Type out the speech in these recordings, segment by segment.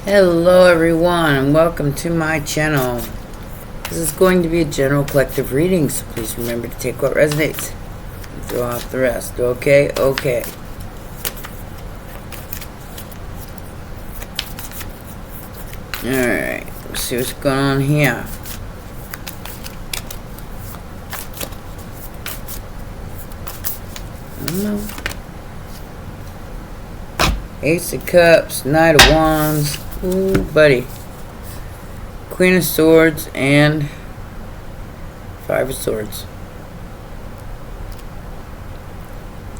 Hello everyone and welcome to my channel. This is going to be a general collective reading, so please remember to take what resonates and throw out the rest. Okay? Okay. Alright, let's see what's going on here. I don't know. Ace of Cups, Knight of Wands. Ooh, buddy. Queen of Swords and Five of Swords.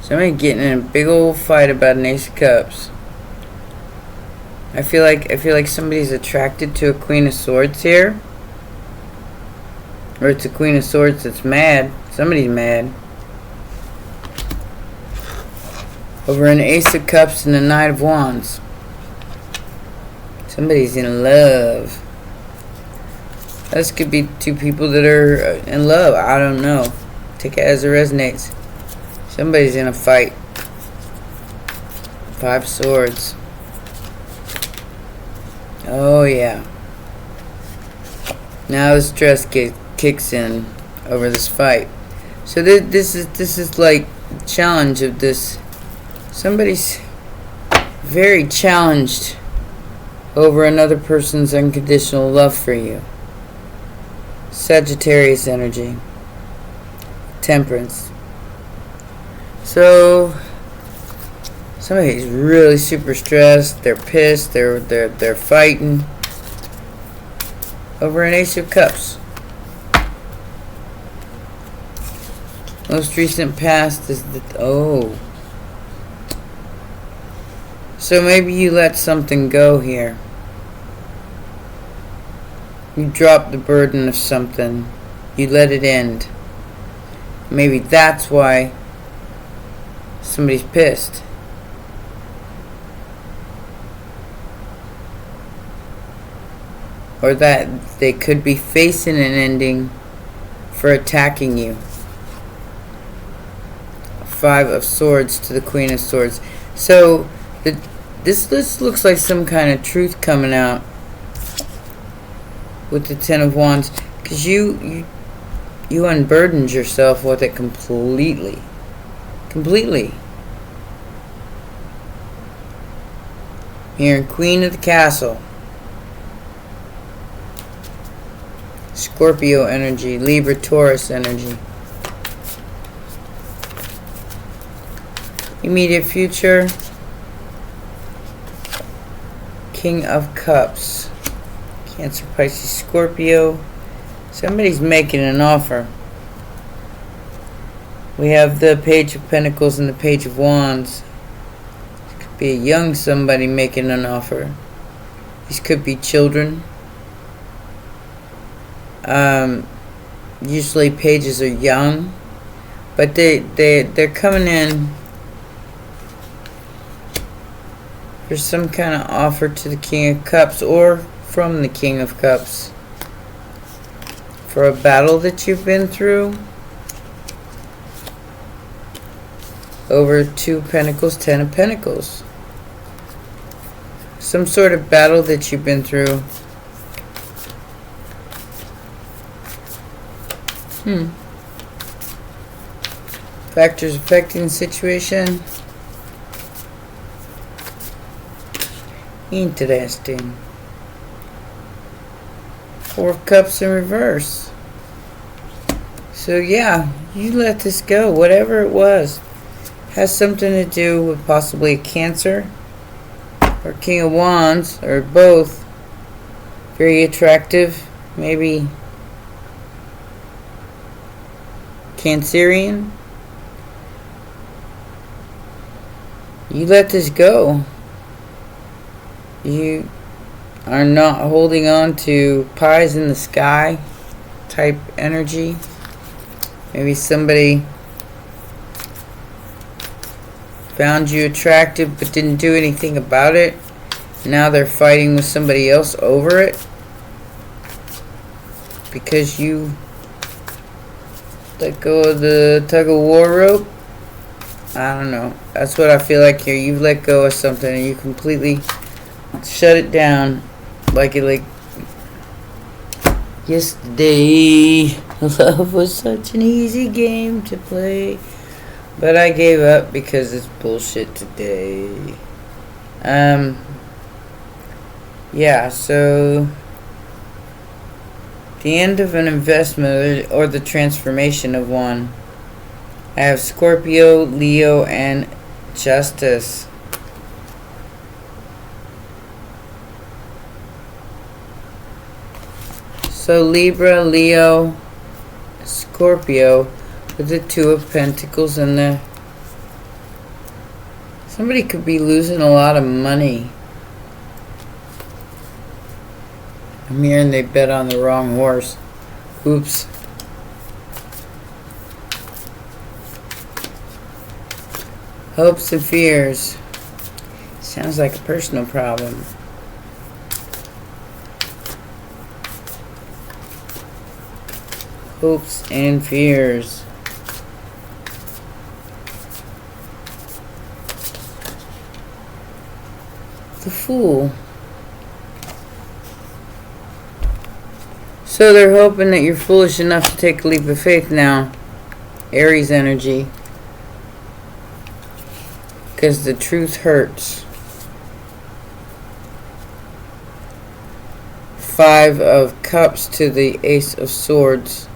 Somebody getting in a big old fight about an Ace of Cups. I feel like somebody's attracted to a Queen of Swords here. Or it's a Queen of Swords that's mad. Somebody's mad. Over an Ace of Cups and a Knight of Wands. Somebody's in love. This could be two people that are in love. I don't know. Take it as it resonates. Somebody's in a fight. Five of Swords. Oh yeah. Now the stress kicks in over this fight. So this is like the challenge of this. Somebody's very challenged over another person's unconditional love for you. Sagittarius energy. Temperance. So somebody's really super stressed. They're pissed. They're fighting over an Ace of Cups. Most recent past is the So maybe you let something go here. You drop the burden of something. You let it end. Maybe that's why somebody's pissed. Or that they could be facing an ending for attacking you. Five of Swords to the Queen of Swords. So this looks like some kind of truth coming out with the Ten of Wands, because you unburdened yourself with it completely. Here in Queen of the Castle. Scorpio energy, Libra, Taurus energy. Immediate future. King of Cups. Cancer, Pisces, Scorpio. Somebody's making an offer. We have the Page of Pentacles and the Page of Wands. This could be a young somebody making an offer. These could be children. Usually pages are young, but they're coming in for some kind of offer to the King of Cups or from the King of Cups for a battle that you've been through. Over Two of Pentacles, Ten of Pentacles. Some sort of battle that you've been through. Factors affecting the situation. Interesting. Four of Cups in reverse. So yeah, you let this go. Whatever it was. Has something to do with possibly a Cancer or King of Wands or both. Very attractive. Maybe Cancerian. You let this go. You are not holding on to pies in the sky type energy. Maybe somebody found you attractive but didn't do anything about it. Now they're fighting with somebody else over it because you let go of the tug of war rope. I don't know. That's what I feel like here. You've let go of something and you completely shut it down like yesterday. Love was such an easy game to play, but I gave up because it's bullshit today. Yeah, so the end of an investment or the transformation of one. I have Scorpio, Leo, and Justice. So Libra, Leo, Scorpio with the Two of Pentacles and the... Somebody could be losing a lot of money. I'm hearing they bet on the wrong horse. Oops. Hopes and fears. Sounds like a personal problem. Hopes and fears. The Fool. So they're hoping that you're foolish enough to take a leap of faith now. Aries energy. Because the truth hurts. 5 of Cups to the Ace of Swords.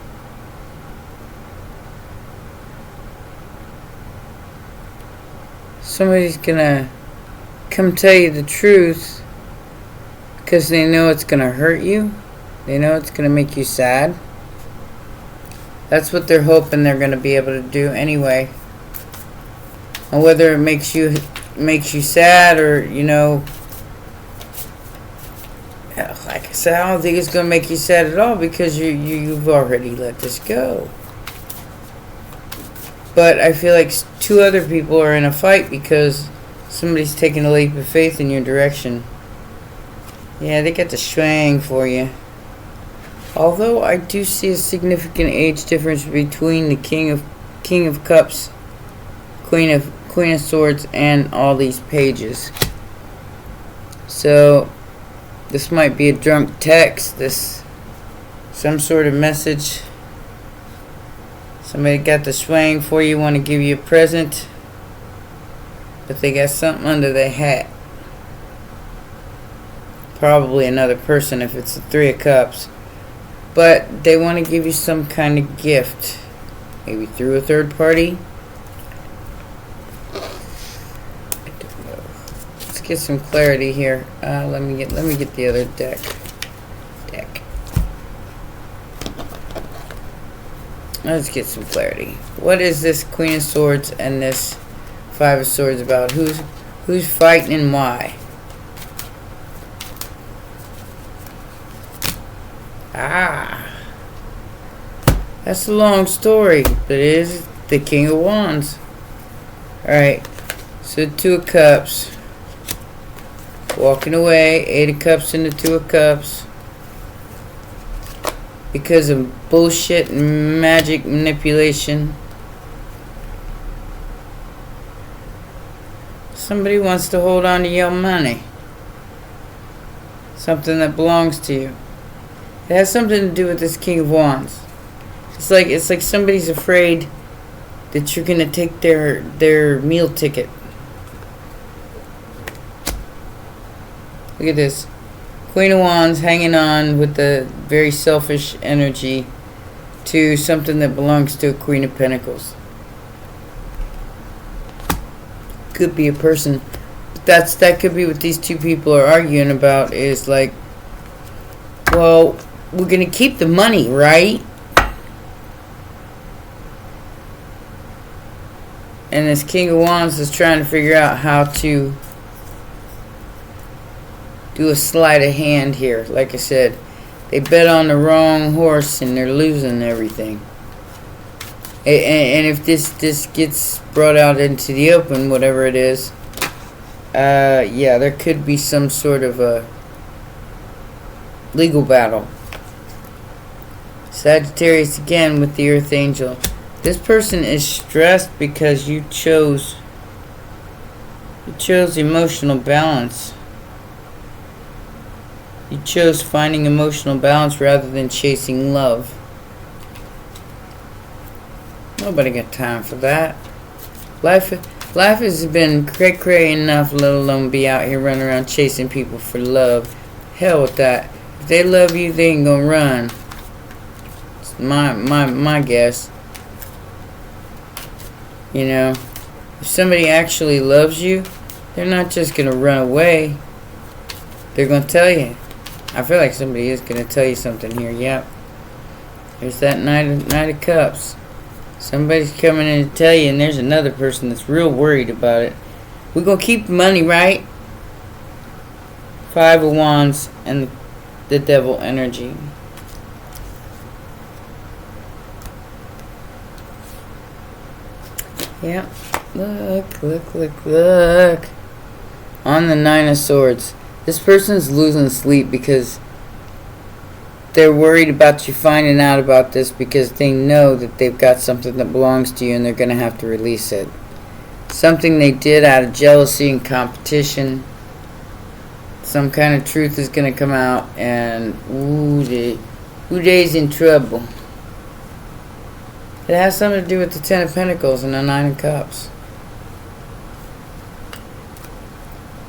Somebody's gonna come tell you the truth because they know it's gonna hurt you. They know it's going to make you sad. That's what they're hoping they're going to be able to do anyway. And whether it makes you sad or, you know, like I said, I don't think it's going to make you sad at all because you've already let this go. But I feel like 2 other people are in a fight because somebody's taking a leap of faith in your direction. Yeah, they got the swang for you. Although I do see a significant age difference between the King of Cups, Queen of Swords, and all these pages. So this might be a drunk text. Some sort of message. Somebody got the swang for you, want to give you a present, but they got something under their hat. Probably another person if it's the 3 of Cups. But they want to give you some kind of gift. Maybe through a third party. I don't know. Let's get some clarity here. Let me get the other deck. Let's get some clarity. What is this Queen of Swords and this 5 of Swords about? Who's fighting and why? That's a long story, but it is the King of Wands. Alright, so 2 of Cups. Walking away, 8 of Cups into 2 of Cups. Because of bullshit and magic manipulation. Somebody wants to hold on to your money. Something that belongs to you. It has something to do with this King of Wands. It's like somebody's afraid that you're gonna take their meal ticket. Look at this. Queen of Wands hanging on with the very selfish energy to something that belongs to a Queen of Pentacles. Could be a person. That could be what these 2 people are arguing about, is like, well, we're gonna keep the money, right? And this King of Wands is trying to figure out how to do a sleight of hand here. Like I said, they bet on the wrong horse and they're losing everything. And if this gets brought out into the open, whatever it is, yeah, there could be some sort of a legal battle. Sagittarius again with the Earth Angel. This person is stressed because you chose emotional balance. You chose finding emotional balance rather than chasing love. Nobody got time for that. Life has been cray-cray enough, let alone be out here running around chasing people for love. Hell with that. If they love you, they ain't gonna run. It's my guess. You know, if somebody actually loves you, they're not just gonna run away. They're gonna tell you. I feel like somebody is gonna tell you something here. Yep. There's that Knight of Cups. Somebody's coming in to tell you, and there's another person that's real worried about it. We're gonna keep the money, right? 5 of Wands and the Devil energy. Yep. Look. On the 9 of Swords. This person's losing sleep because they're worried about you finding out about this, because they know that they've got something that belongs to you and they're going to have to release it. Something they did out of jealousy and competition. Some kind of truth is going to come out, and Uday's in trouble. It has something to do with the 10 of Pentacles and the 9 of Cups.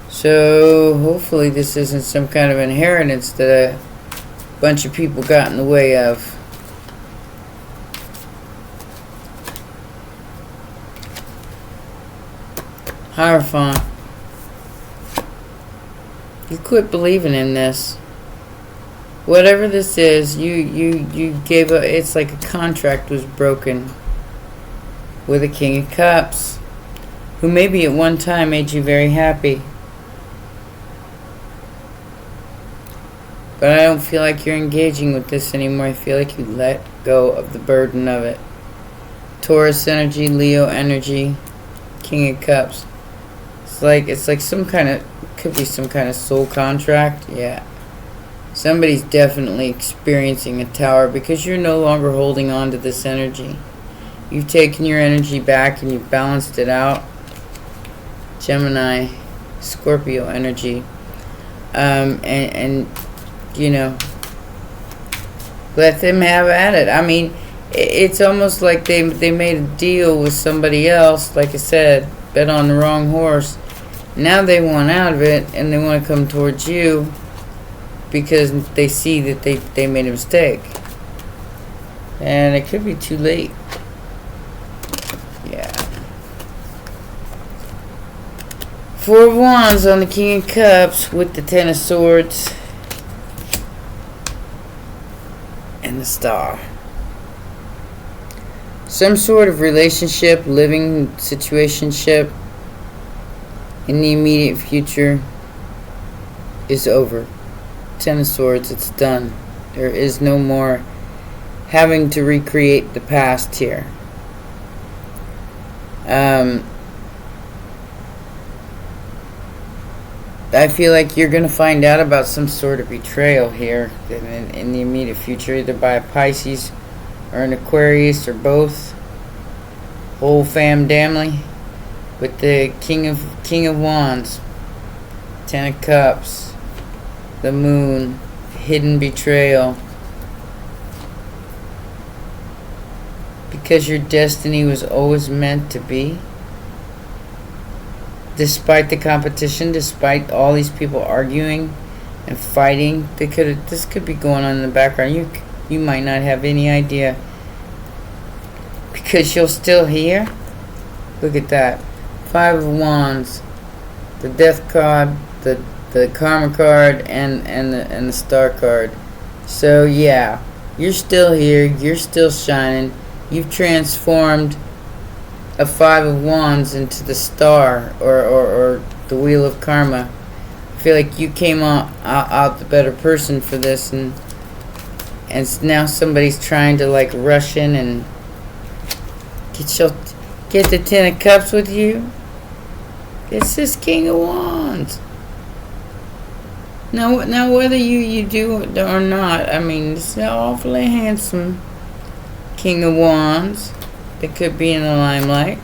So hopefully this isn't some kind of inheritance that a bunch of people got in the way of. Hierophant. You quit believing in this. Whatever this is, you gave up. It's like a contract was broken with a King of Cups, who maybe at one time made you very happy. But I don't feel like you're engaging with this anymore. I feel like you let go of the burden of it. Taurus energy, Leo energy, King of Cups. It's like some kind of, could be some kind of soul contract. Yeah. Somebody's definitely experiencing a tower because you're no longer holding on to this energy. You've taken your energy back and you've balanced it out. Gemini, Scorpio energy. And you know, let them have at it. I mean, it's almost like they made a deal with somebody else. Like I said, bet on the wrong horse. Now they want out of it and they want to come towards you because they see that they made a mistake. And it could be too late. Yeah. 4 of Wands on the King of Cups with the 10 of Swords. And the Star. Some sort of relationship, living situationship in the immediate future is over. 10 of Swords, it's done. There is no more having to recreate the past here. I feel like you're going to find out about some sort of betrayal here in the immediate future, either by a Pisces or an Aquarius or both. Whole fam damly. With the King of Wands, 10 of Cups, the Moon, hidden betrayal. Because your destiny was always meant to be. Despite the competition, despite all these people arguing and fighting, this could be going on in the background. You might not have any idea. Because you're still here. Look at that. 5 of Wands, the Death card, the Karma card, and the Star card. So yeah, you're still here. You're still shining. You've transformed a 5 of Wands into the Star or the Wheel of Karma. I feel like you came out the better person for this, and now somebody's trying to like rush in and get the 10 of Cups with you. It's this King of Wands. Now whether you do or not, I mean, it's an awfully handsome King of Wands that could be in the limelight.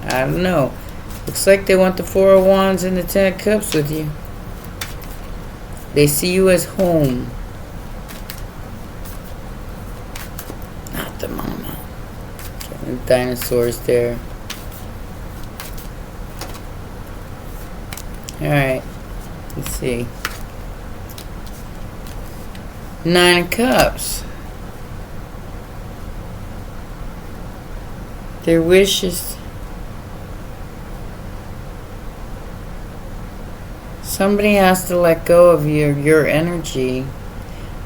I don't know. Looks like they want the 4 of Wands and the 10 of Cups with you. They see you as home. Not the mama. The dinosaurs there. Alright. Let's see. 9 of Cups. Their wishes. Somebody has to let go of your energy.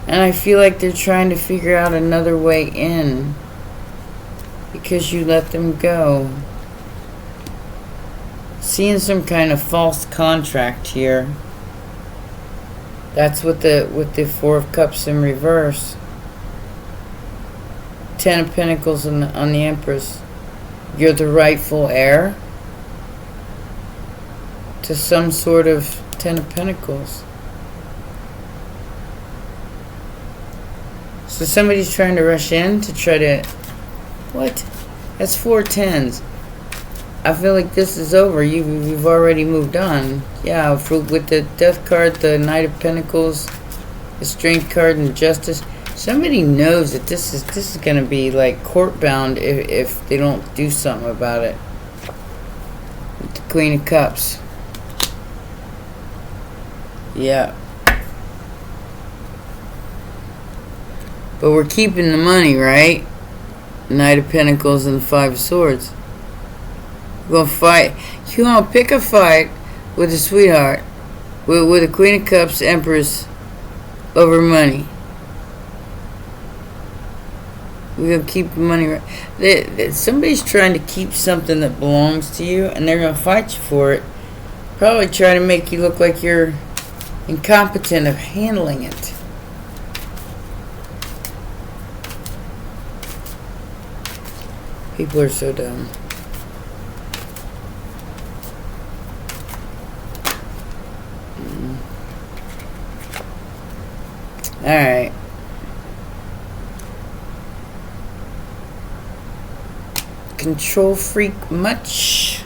And I feel like they're trying to figure out another way in. Because you let them go. Seeing some kind of false contract here. That's with the 4 of Cups in reverse. 10 of Pentacles on the Empress. You're the rightful heir to some sort of 10 of Pentacles. So somebody's trying to rush in to try to... What? That's 4 tens. I feel like this is over. You've already moved on. Yeah, with the Death card, the Knight of Pentacles, the Strength card, and Justice. Somebody knows that this is gonna be like court bound if they don't do something about it. With the Queen of Cups. Yeah. But we're keeping the money, right? Knight of Pentacles and the 5 of Swords. We're gonna fight. You wanna pick a fight with a sweetheart, with a Queen of Cups, Empress, over money. We're gonna keep the money. Right. Somebody's trying to keep something that belongs to you, and they're gonna fight you for it. Probably try to make you look like you're incompetent of handling it. People are so dumb. Alright. Control freak much?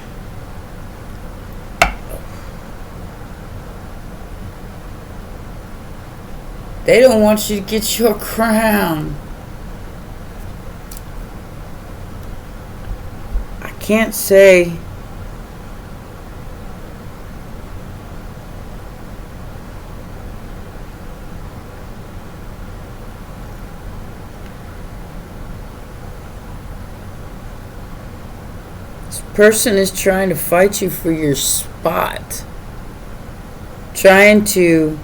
They don't want you to get your crown. I can't say. This person is trying to fight you for your spot. Trying to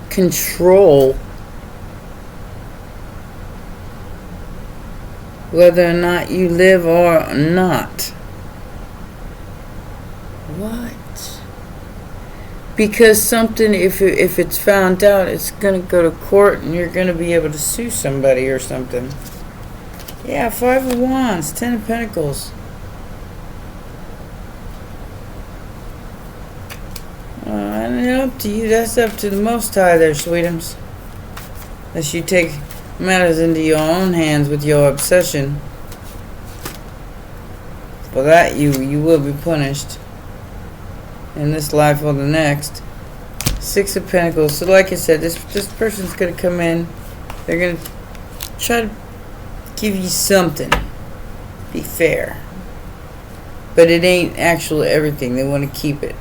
control whether or not you live or not. What? Because something, if it's found out, it's going to go to court and you're going to be able to sue somebody or something. Yeah, 5 of Wands, 10 of Pentacles. And up to you. That's up to the Most High there, sweetums. Unless you take matters into your own hands with your obsession. For that, you will be punished. In this life or the next. 6 of Pentacles. So like I said, this person's going to come in. They're going to try to give you something. Be fair. But it ain't actually everything. They want to keep it.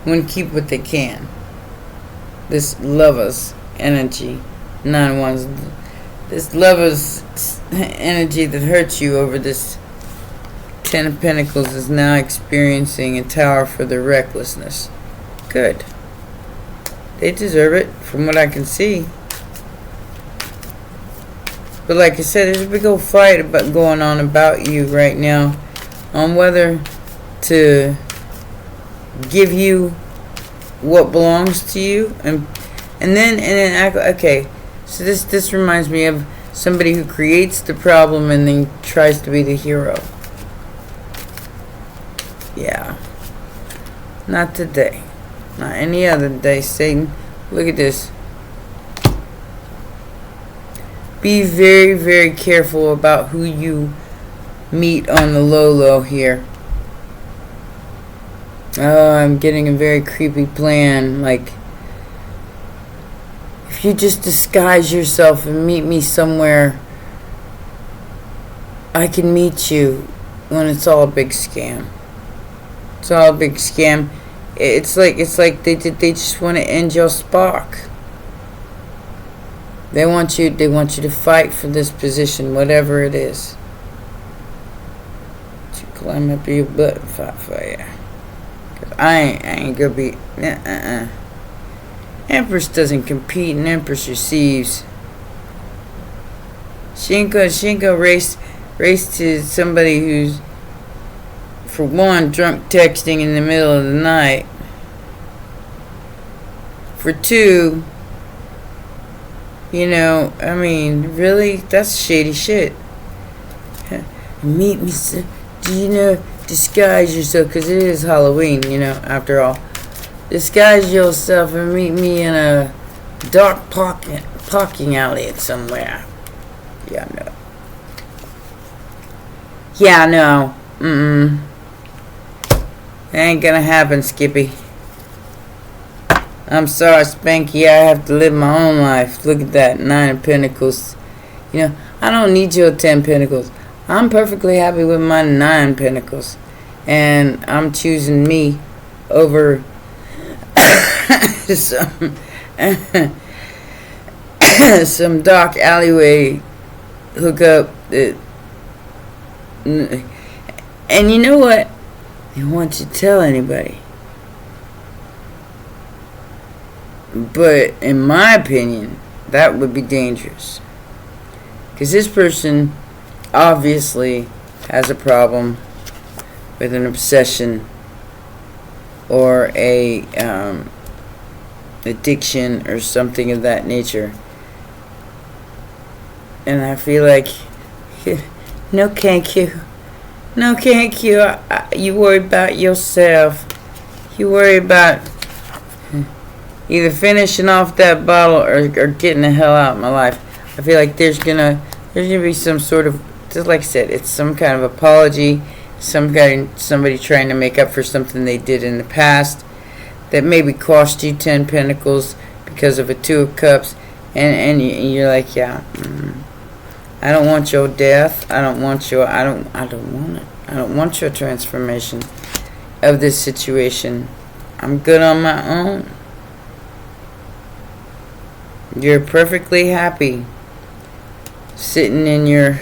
They want to keep what they can. This lover's energy. 9 of Wands. This lover's energy that hurts you over this 10 of Pentacles is now experiencing a tower for their recklessness. Good. They deserve it, from what I can see. But like I said, there's a big old fight going on about you right now on whether to give you what belongs to you, and then okay. So this reminds me of somebody who creates the problem and then tries to be the hero. Yeah. Not today. Not any other day, Satan. Look at this. Be very, very careful about who you meet on the low here. Oh, I'm getting a very creepy plan. Like, if you just disguise yourself and meet me somewhere, I can meet you when it's all a big scam. It's all a big scam. It's like they just want to end your spark. They want you to fight for this position, whatever it is. To climb up your butt and fight for you. 'Cause I ain't gonna be. Empress doesn't compete, and Empress receives. She ain't gonna race to somebody who's, for one, drunk texting in the middle of the night. For two, really, that's shady shit. Meet me, disguise yourself, because it is Halloween, after all. Disguise yourself and meet me in a dark parking alley somewhere. Yeah, no. Yeah, no. That ain't gonna happen, Skippy. I'm sorry, Spanky. I have to live my own life. Look at that, 9 of Pentacles. I don't need your 10 Pentacles. I'm perfectly happy with my 9 Pentacles. And I'm choosing me over some dark alleyway hookup. And you know what? They want you to tell anybody. But in my opinion, that would be dangerous. Because this person obviously has a problem with an obsession or a addiction or something of that nature. And I feel like, no thank you. No thank you. You worry about yourself. You worry about either finishing off that bottle or getting the hell out of my life. I feel like there's gonna be some sort of, just like I said, it's some kind of apology, somebody trying to make up for something they did in the past that maybe cost you 10 Pentacles because of a 2 of Cups, and you're like, yeah, I don't want your death. I don't want your transformation of this situation. I'm good on my own. You're perfectly happy sitting in your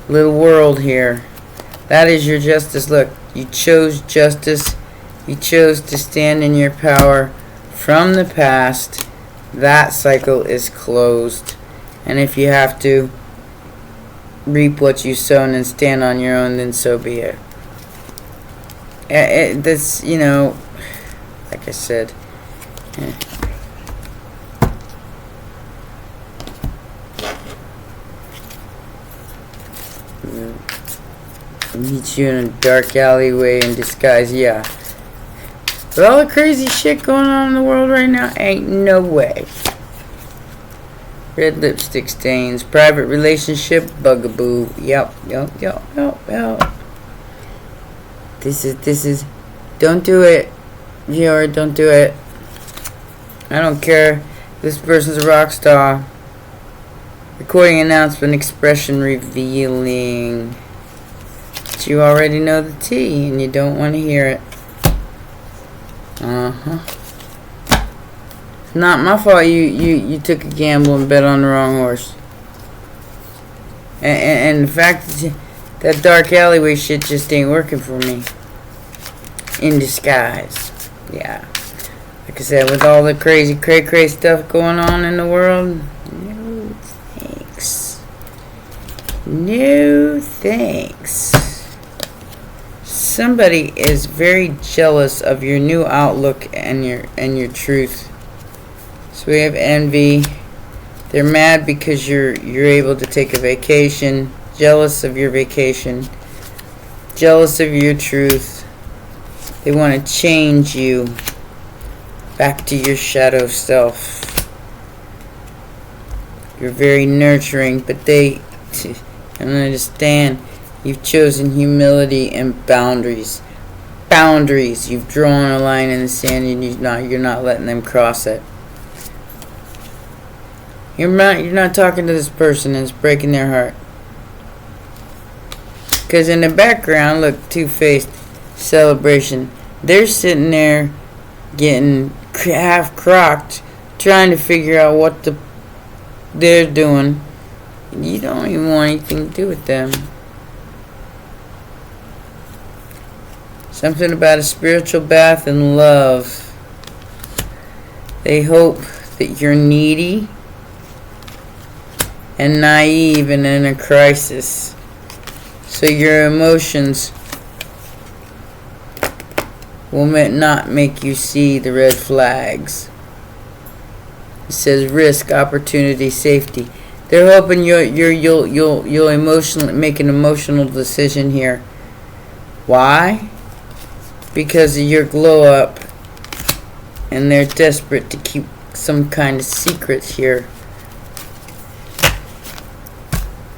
little world here. That is your justice. Look, you chose justice. You chose to stand in your power from the past. That cycle is closed. And if you have to reap what you sown and stand on your own, then so be it. This, like I said, meet you in a dark alleyway in disguise, yeah. But all the crazy shit going on in the world right now, ain't no way. Red lipstick stains, private relationship bugaboo. Yep. This is, don't do it, viewer, don't do it. I don't care. This person's a rock star. Recording announcement, expression revealing. But you already know the tea and you don't want to hear it. It's not my fault you took a gamble and bet on the wrong horse. And the fact that dark alleyway shit just ain't working for me. In disguise. Yeah. Like I said, with all the crazy cray stuff going on in the world, no thanks. No thanks. Somebody is very jealous of your new outlook and your truth. So we have envy. They're mad because you're able to take a vacation. Jealous of your vacation. Jealous of your truth. They want to change you back to your shadow self. You're very nurturing, but they don't understand. You've chosen humility and boundaries. boundaries. You've drawn a line in the sand, and you're not letting them cross it. You're not talking to this person, and it's breaking their heart. Because in the background, look, two-faced celebration. They're sitting there getting half crocked, trying to figure out what they're doing. You don't even want anything to do with them. Something about a spiritual bath and love. They hope that you're needy and naive and in a crisis. So your emotions will not make you see the red flags. It says risk, opportunity, safety. They're hoping you'll emotionally make an emotional decision here. Why? Because of your glow up, and they're desperate to keep some kind of secret here.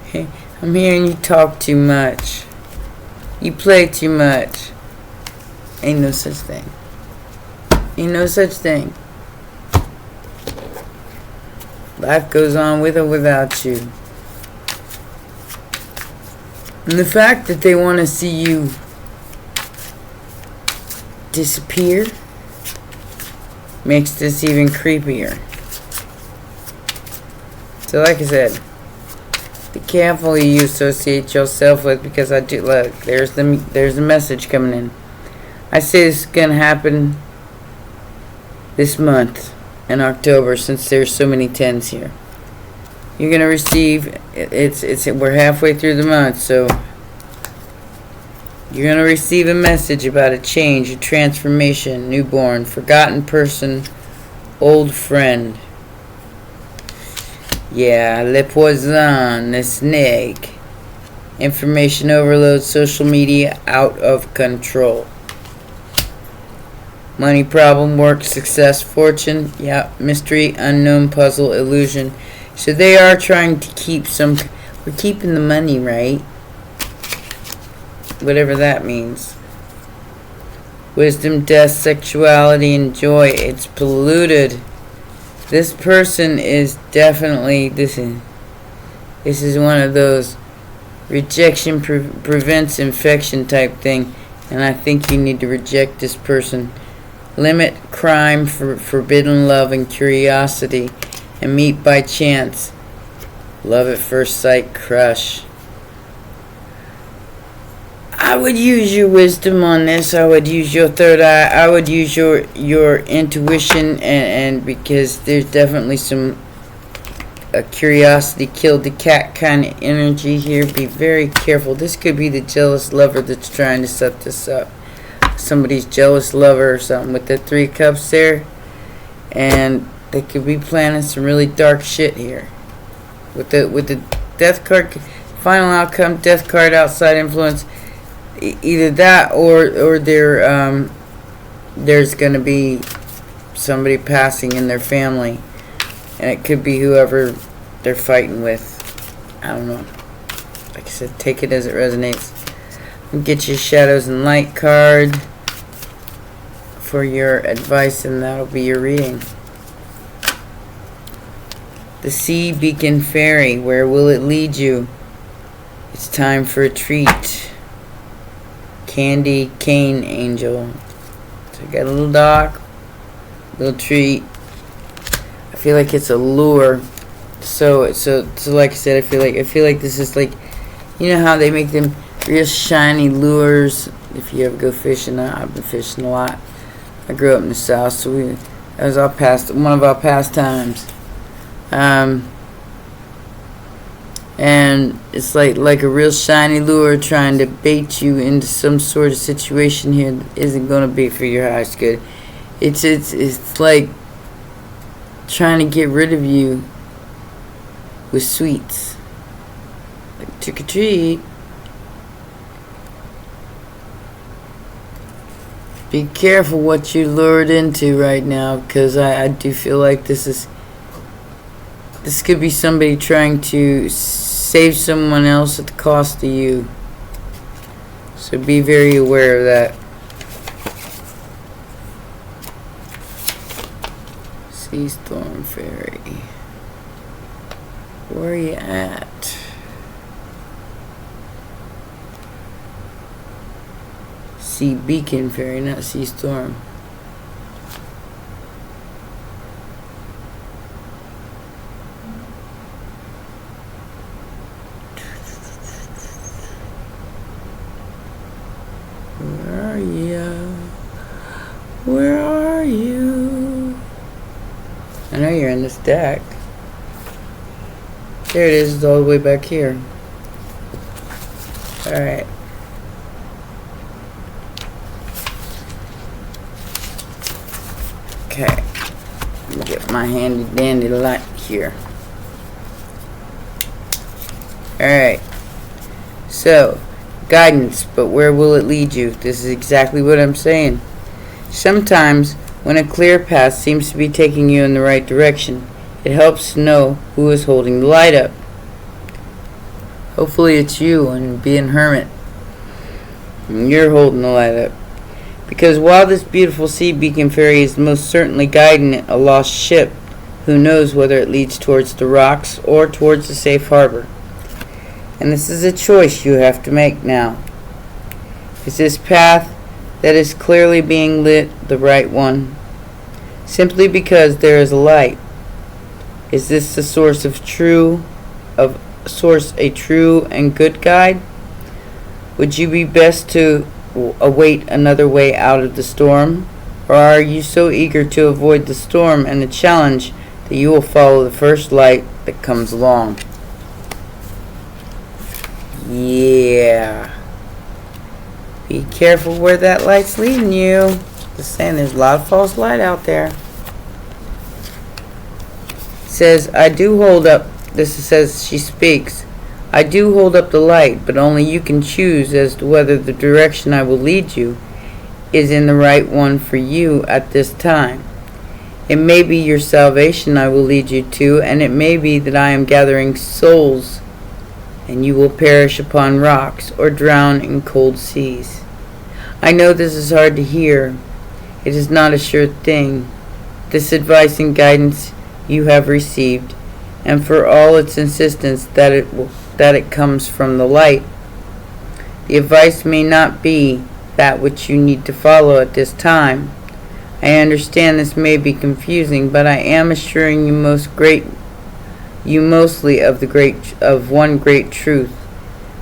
Hey, I'm hearing you talk too much. You play too much. Ain't no such thing. Ain't no such thing. Life goes on with or without you. And the fact that they want to see you disappear makes this even creepier. So like I said, be careful who you associate yourself with, because I do look, there's the message coming in. I say this is gonna happen this month in October, since there's so many 10s here. You're gonna receive we're halfway through the month, so you're going to receive a message about a change, a transformation, newborn, forgotten person, old friend. Yeah, le poison, the snake. Information overload, social media out of control. Money problem, work, success, fortune. Yeah, mystery, unknown, puzzle, illusion. So they are trying to keep we're keeping the money, right? Whatever that means. Wisdom, death, sexuality, and joy. It's polluted. This person is definitely, this is one of those rejection prevents infection type thing, and I think you need to reject this person. Limit crime, for forbidden love and curiosity, and meet by chance. Love at first sight, crush. I would use your wisdom on this. I would use your third eye. I would use your intuition, and because there's definitely some curiosity killed the cat kind of energy here. Be very careful. This could be the jealous lover that's trying to set this up. Somebody's jealous lover or something with the 3 cups there, and they could be planning some really dark shit here. With the death card, final outcome, death card, outside influence. Either that or there's going to be somebody passing in their family, and it could be whoever they're fighting with. I don't know. Like I said, take it as it resonates. Get your shadows and light card for your advice, and that'll be your reading. The Sea Beacon Fairy, where will it lead you? It's time for a treat. Candy Cane Angel. So I got a little dog, little treat. I feel like it's a lure. So like I said, I feel like this is like, you know how they make them real shiny lures. If you ever go fishing, I've been fishing a lot. I grew up in the South, so that was one of our pastimes. And it's like a real shiny lure trying to bait you into some sort of situation here that isn't going to be for your highest good. It's like trying to get rid of you with sweets. Like trick or treat. Be careful what you lured into right now, because I do feel like this could be somebody trying to save someone else at the cost of you. So be very aware of that. Sea Storm Fairy. Where are you at? Sea Beacon Fairy, not Sea Storm. Where are you? Where are you? I know you're in this deck. There it is, it's all the way back here. Alright. Okay. Let me get my handy dandy light here. Alright. So, guidance, but where will it lead you? This is exactly what I'm saying. Sometimes, when a clear path seems to be taking you in the right direction, it helps to know who is holding the light up. Hopefully it's you and being hermit. And you're holding the light up. Because while this beautiful sea beacon fairy is most certainly guiding a lost ship, who knows whether it leads towards the rocks or towards the safe harbor. And this is a choice you have to make now. Is this path that is clearly being lit the right one? Simply because there is a light. Is this the source a true and good guide? Would you be best to await another way out of the storm? Or are you so eager to avoid the storm and the challenge that you will follow the first light that comes along? Yeah. Be careful where that light's leading you. Just saying, there's a lot of false light out there. It says, I do hold up, this says she speaks, I do hold up the light, but only you can choose as to whether the direction I will lead you is in the right one for you at this time. It may be your salvation I will lead you to, and it may be that I am gathering souls, and you will perish upon rocks or drown in cold seas. I know this is hard to hear. It is not a sure thing. This advice and guidance you have received, and for all its insistence that it comes from the light, the advice may not be that which you need to follow at this time. I understand this may be confusing, but I am assuring you mostly of one great truth,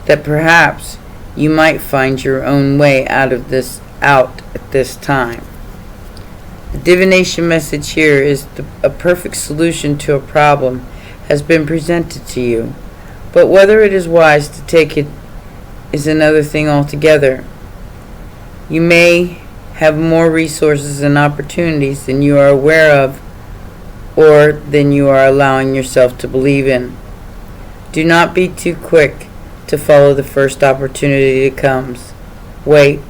that perhaps you might find your own way out at this time. The divination message here is a perfect solution to a problem has been presented to you, but whether it is wise to take it is another thing altogether. You may have more resources and opportunities than you are aware of, or than you are allowing yourself to believe in. Do not be too quick to follow the first opportunity that comes. Wait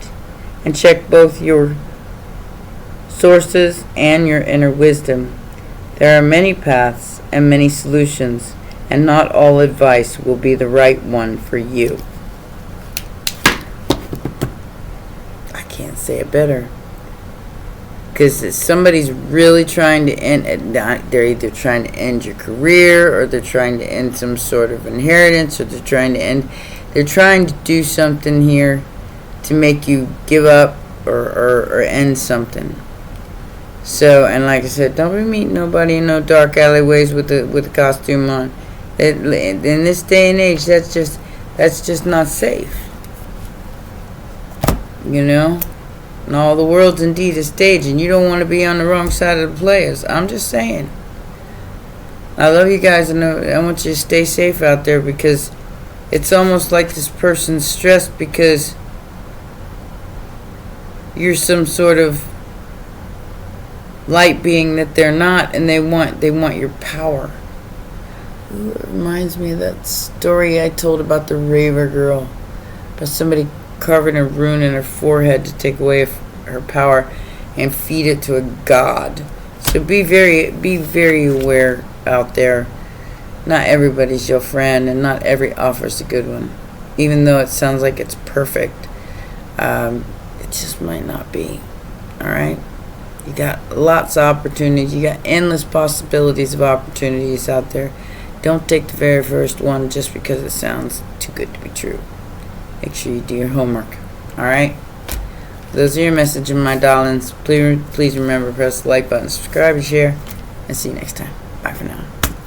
and check both your sources and your inner wisdom. There are many paths and many solutions, and not all advice will be the right one for you. I can't say it better. Because somebody's really trying to end, they're either trying to end your career, or they're trying to end some sort of inheritance, or they're trying to do something here to make you give up or end something. So, and like I said, don't be meeting nobody in no dark alleyways with a costume on. In this day and age, that's just not safe. You know? And all the world's indeed a stage, and you don't want to be on the wrong side of the players. I'm just saying. I love you guys, and I want you to stay safe out there, because it's almost like this person's stressed because you're some sort of light being that they're not, and they want your power. Ooh, it reminds me of that story I told about the raver girl, about somebody carving a rune in her forehead to take away her power and feed it to a god. So be very aware out there. Not everybody's your friend, and not every offer's a good one. Even though it sounds like it's perfect, it just might not be. Alright? You got lots of opportunities. You got endless possibilities of opportunities out there. Don't take the very first one just because it sounds too good to be true. Make sure you do your homework. Alright? Those are your messages, my darlings. Please remember to press the like button, subscribe, and share. And see you next time. Bye for now.